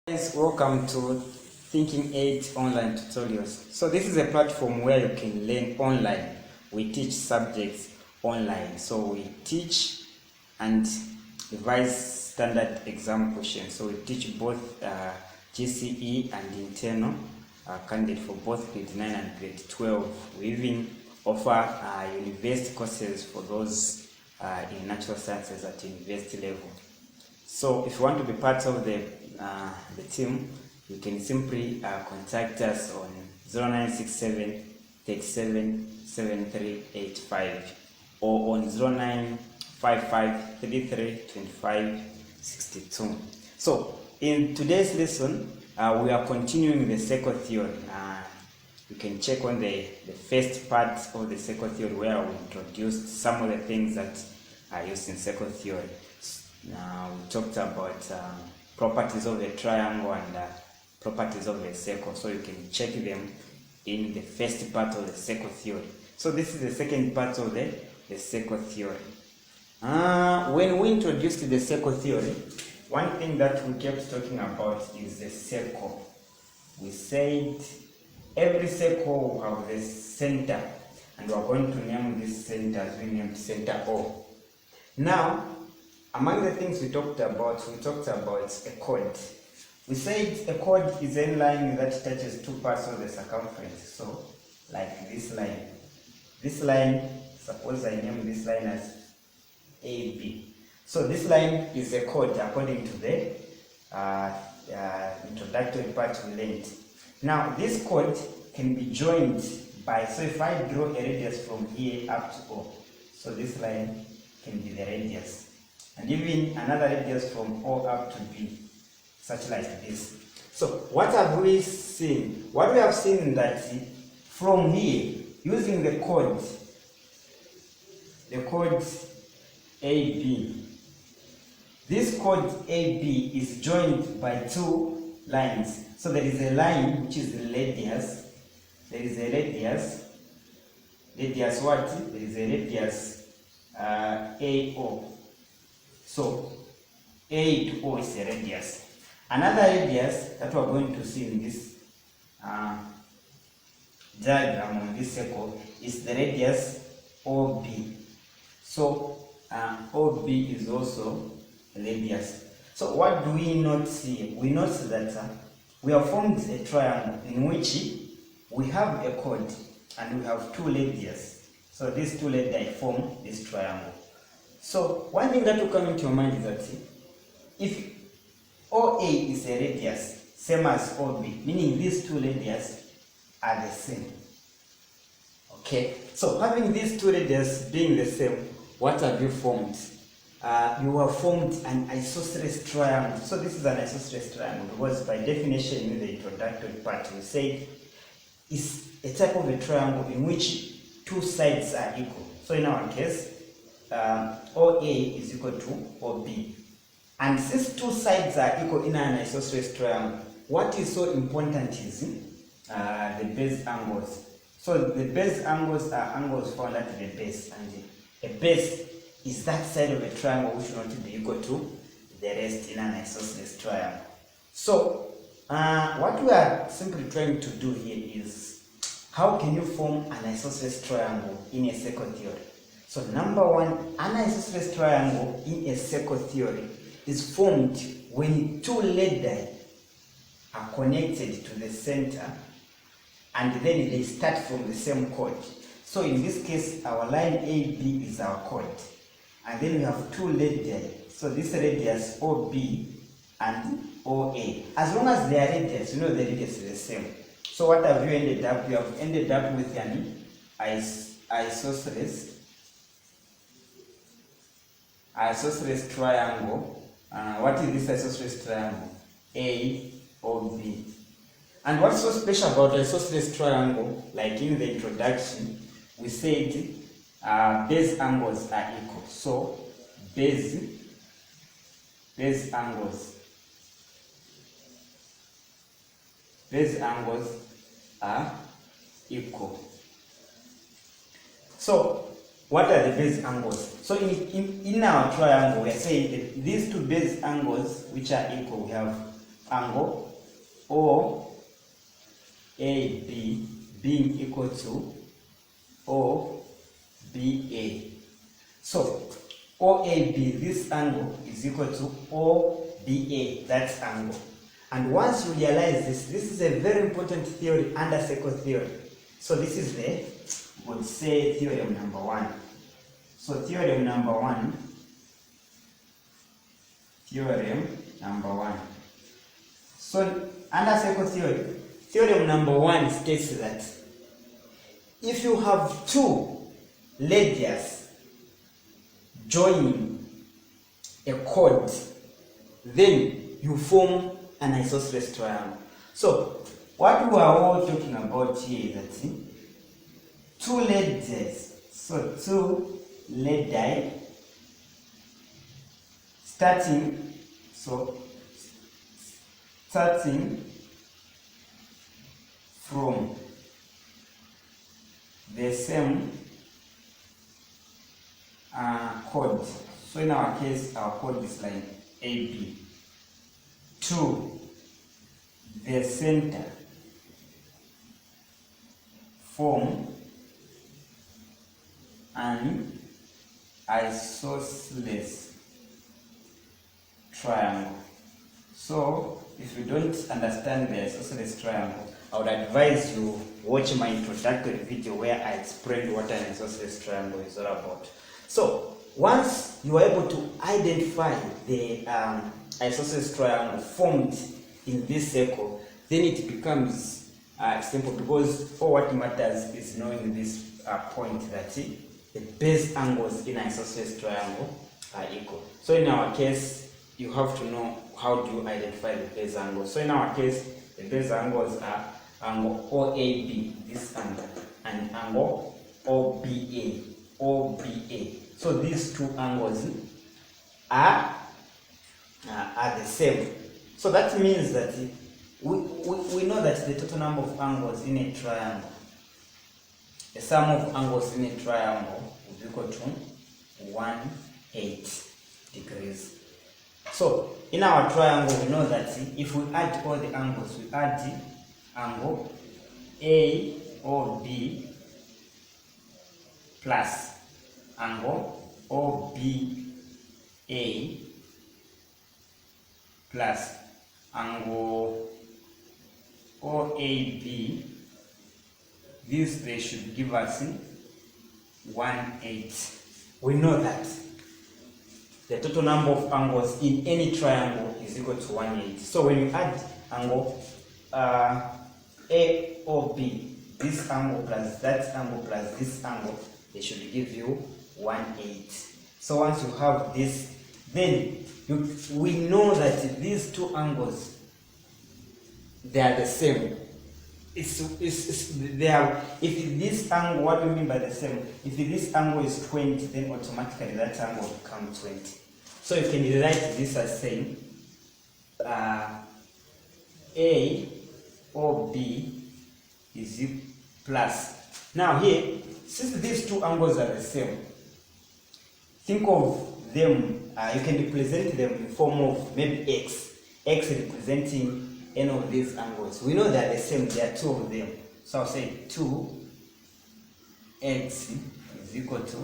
Guys, welcome to Thinking 8 online tutorials. So this is a platform where you can learn online. We teach subjects online. So we teach and revise standard exam questions. So we teach both GCE and internal candidate for both grade 9 and grade 12. We even offer university courses for those in natural sciences at university level. So if you want to be part of the team, you can simply contact us on 0967 37 7385 or on 0955 33 25 62. So in today's lesson, we are continuing the circle theory. You can check on the first part of the circle theory where we introduced some of the things that are used in circle theory. Now we talked about properties of a triangle and properties of a circle, so you can check them in the first part of the circle theory. So this is the second part of the circle theory. When we introduced the circle theory, one thing that we kept talking about is the circle. We said every circle will have the center, and we are going to name this center as we named center O. Now, among the things we talked about a chord. We said a chord is a line that touches two parts of the circumference. So, like this line. This line, suppose I name this line as AB. So this line is a chord according to the introductory part we learned. Now, this chord can be joined by, so if I draw a radius from here up to O, so this line can be the radius. And even another radius from O up to B, such like this. So what have we seen? What we have seen that from here, using the chord AB, this chord AB is joined by two lines. So there is a line which is the radius. There is a radius. Radius what? There is a radius AO. So A to O is a radius. Another radius that we are going to see in this diagram on this circle is the radius OB. So OB is also a radius. So what do we note here? We note that we have formed a triangle in which we have a chord and we have two radius. So these two radii form this triangle. So one thing that will come into your mind is that if OA is a radius, same as OB, meaning these two radius are the same. Okay, so having these two radius being the same, what have you formed? You have formed an isosceles triangle. So this is an isosceles triangle because by definition in the introductory part we say it's a type of a triangle in which two sides are equal. So in our case, OA is equal to OB. And since two sides are equal in an isosceles triangle, what is so important is the base angles. So the base angles are angles found at the base, and a base is that side of a triangle which will not be equal to the rest in an isosceles triangle. So what we are simply trying to do here is, how can you form an isosceles triangle in a circle theory? So number one, an isosceles triangle in a circle theory is formed when two radii are connected to the center and then they start from the same chord. So in this case, our line AB is our chord. And then we have two radii. So this radius OB and OA. As long as they are radius, you know the radius is the same. So what have you ended up? You have ended up with an isosceles triangle. What is this isosceles triangle? AOB. And what's so special about isosceles triangle, like in the introduction, we said base angles are equal. So base angles are equal. So what are the base angles? So in our triangle, we are saying that these two base angles which are equal, we have angle OAB being equal to OBA. So OAB, this angle, is equal to OBA, that angle. And once you realize this is a very important theory under circle theory. So this is the, we would say, theorem number 1. So theorem number 1. So under circle theory, theorem number 1 states that if you have two radius joining a chord, then you form an isosceles triangle. So what we are all talking about here is that two radii, so two radii starting from the same chord. So in our case, our chord is like AB, to the center form an isosceles triangle. So if you don't understand the isosceles triangle, I would advise you watch my introductory video where I explained what an isosceles triangle is all about. So once you are able to identify the isosceles triangle formed in this circle, then it becomes simple, because all what matters is knowing this point that the base angles in isosceles triangle are equal. So in our case, you have to know how do you identify the base angles. So in our case, the base angles are angle OAB, this angle, and angle OBA. So these two angles are the same. So that means that we know that the total number of angles in a triangle, the sum of angles in a triangle, is equal to 180 degrees. So in our triangle, we know that if we add all the angles, we add the angle AOB plus angle OBA plus angle OAB, this they should give us 180. We know that the total number of angles in any triangle is equal to 180. So when you add angle AOB, this angle plus that angle plus this angle, they should give you 180. So once you have this, then we know that these two angles, they are the same. If this angle, what do you mean by the same? If this angle is 20, then automatically that angle will become 20. So you can write this as saying A or B is plus. Now here, since these two angles are the same, think of them, you can represent them in form of maybe x representing any of these angles. We know they are the same, there are two of them. So I'll say 2x is equal to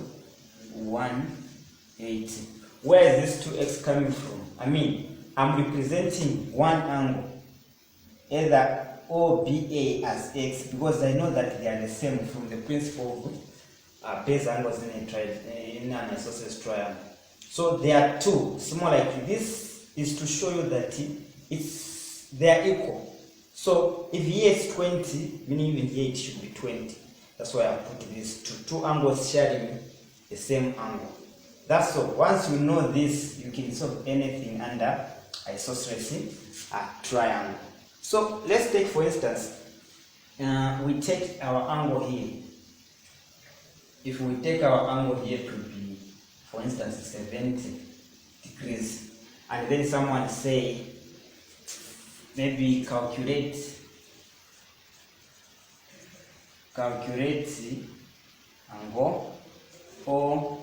180. Where is this 2x coming from? I mean, I'm representing one angle, either OBA as x, because I know that they are the same from the principle of base angles in an isosceles triangle. So there are two. It's more like this is to show you that they are equal. So if here is 20, meaning even here it should be 20. That's why I put these two angles sharing the same angle. That's all. Once you know this, you can solve anything under isosceles triangle. So let's take, for instance, we take our angle here. If we take our angle here to be, for instance, 70 degrees, and then someone say, maybe calculate angle OAB.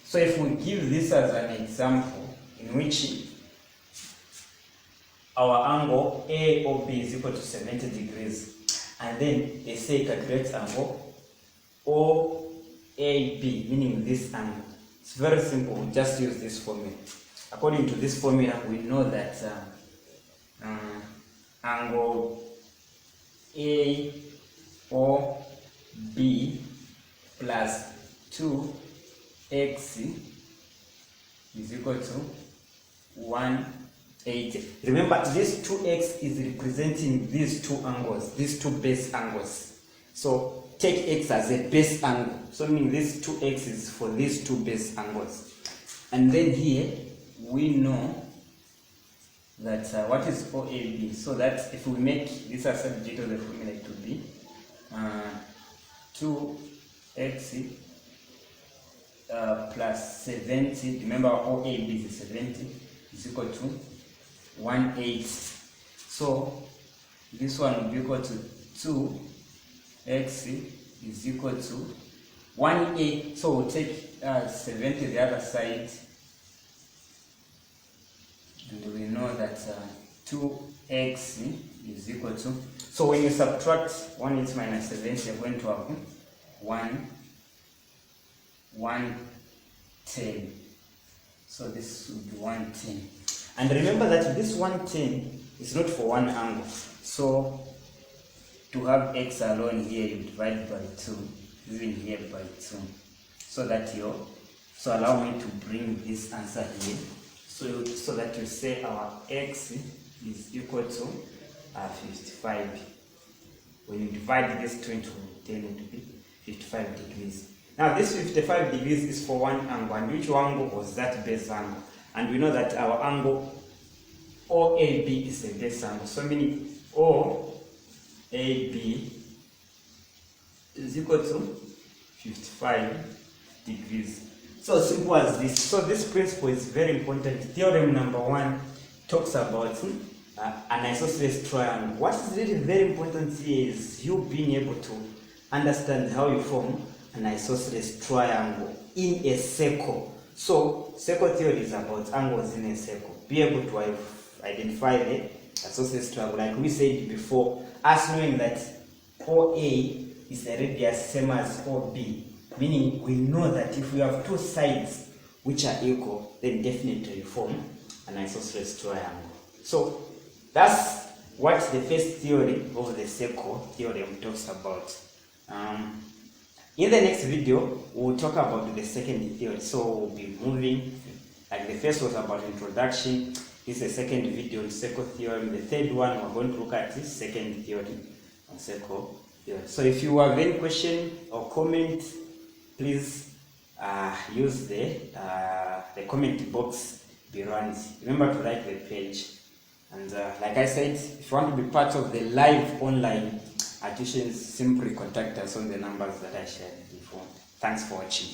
So if we give this as an example in in which our angle AOB is equal to 70 degrees, and then they say calculate angle OAB, meaning this angle. It's very simple, we just use this formula. According to this formula, we know that angle AOB plus 2x is equal to 180. Remember, this 2x is representing these two angles, these two base angles. So take x as a base angle. So meaning this 2x is for these two base angles. And then here we know that what is OAB. So that if we make this as subject of the formula, it will be 2x plus 70. Remember, OAB is 70 is equal to 180. So this one will be equal to 2x is equal to 180. So we'll take 70 the other side, and we know that 2x is equal to, so when you subtract 180 minus 70, you're going to have 110. So this would be 110. And remember that this 110 is not for one angle. So to have x alone here, you divide by 2, even here by 2. So that so allow me to bring this answer here. So that you say our x is equal to 55. When you divide this 2 into 10, it will be 55 degrees. Now this 55 degrees is for one angle, and which angle was that base angle? And we know that our angle OAB is a base angle. So meaning OAB is equal to 55 degrees. So simple as this. So this principle is very important. Theorem number 1 talks about an isosceles triangle. What is really very important here is you being able to understand how you form an isosceles triangle in a circle. So circle theory is about angles in a circle. Be able to identify the isosceles triangle. Like we said before, us knowing that OA is the radius same as OB, meaning we know that if we have two sides which are equal, then definitely form an isosceles triangle. So that's what the first theory of the circle theorem talks about. In the next video, we'll talk about the second theory. So we'll be moving, like the first was about introduction. This is the second video on circle theory. The third one, we're going to look at the second theory on circle theory. So if you have any question or comment, please use the comment box below. And remember to like the page. And like I said, if you want to be part of the live online tuitions, simply contact us on the numbers that I shared before. Thanks for watching.